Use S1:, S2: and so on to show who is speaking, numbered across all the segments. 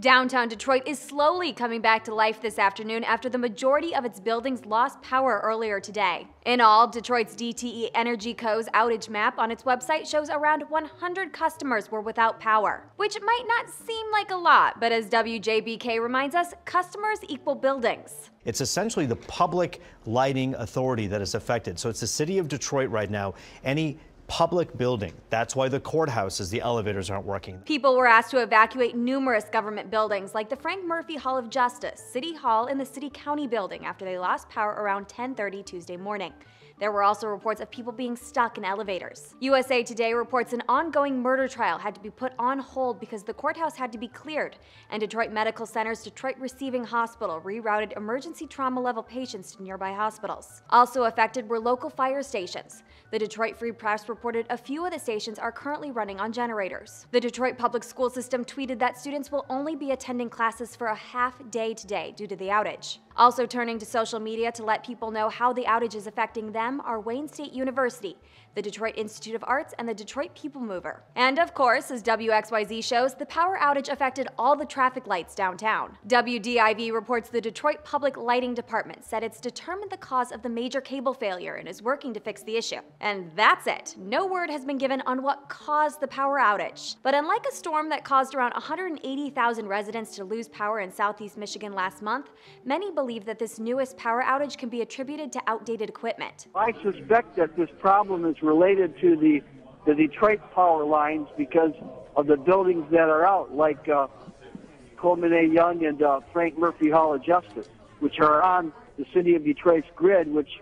S1: Downtown Detroit is slowly coming back to life this afternoon after the majority of its buildings lost power earlier today. In all, Detroit's DTE Energy Co.'s outage map on its website shows around 100 customers were without power, which might not seem like a lot, but as WJBK reminds us, customers equal buildings.
S2: It's essentially the Public Lighting Authority that is affected. So it's the city of Detroit right now. Any public building. That's why the courthouses, the elevators aren't working.
S1: People were asked to evacuate numerous government buildings like the Frank Murphy Hall of Justice, City Hall, and the City County building after they lost power around 10:30 Tuesday morning. There were also reports of people being stuck in elevators. USA Today reports an ongoing murder trial had to be put on hold because the courthouse had to be cleared, and Detroit Medical Center's Detroit Receiving Hospital rerouted emergency trauma level patients to nearby hospitals. Also affected were local fire stations. The Detroit Free Press reported a few of the stations are currently running on generators. The Detroit Public School System tweeted that students will only be attending classes for a half day today due to the outage. Also turning to social media to let people know how the outage is affecting them are Wayne State University, the Detroit Institute of Arts, and the Detroit People Mover. And of course, as WXYZ shows, the power outage affected all the traffic lights downtown. WDIV reports the Detroit Public Lighting Department said it's determined the cause of the major cable failure and is working to fix the issue. And that's it. No word has been given on what caused the power outage. But unlike a storm that caused around 180,000 residents to lose power in southeast Michigan last month, many believe that this newest power outage can be attributed to outdated equipment.
S3: I suspect that this problem is related to the Detroit power lines because of the buildings that are out, like Coleman A. Young and Frank Murphy Hall of Justice, which are on the city of Detroit's grid, which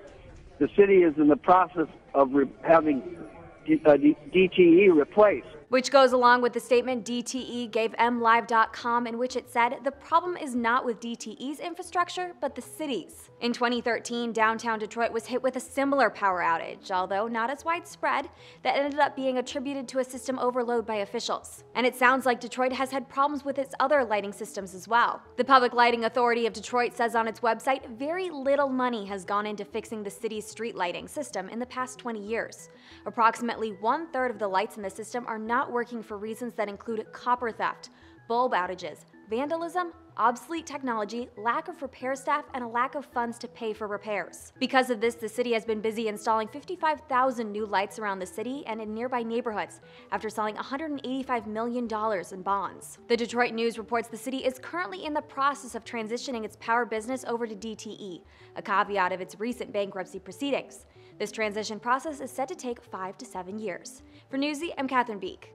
S3: the city is in the process of having DTE replaced.
S1: Which goes along with the statement DTE gave MLive.com, in which it said the problem is not with DTE's infrastructure, but the city's. In 2013, downtown Detroit was hit with a similar power outage, although not as widespread, that ended up being attributed to a system overload by officials. And it sounds like Detroit has had problems with its other lighting systems as well. The Public Lighting Authority of Detroit says on its website very little money has gone into fixing the city's street lighting system in the past 20 years. Approximately 1/3 of the lights in the system are not working for reasons that include copper theft, bulb outages, vandalism, obsolete technology, lack of repair staff, and a lack of funds to pay for repairs. Because of this, the city has been busy installing 55,000 new lights around the city and in nearby neighborhoods after selling $185 million in bonds. The Detroit News reports the city is currently in the process of transitioning its power business over to DTE, a caveat of its recent bankruptcy proceedings. This transition process is set to take 5 to 7 years. For Newsy, I'm Catherine Beek.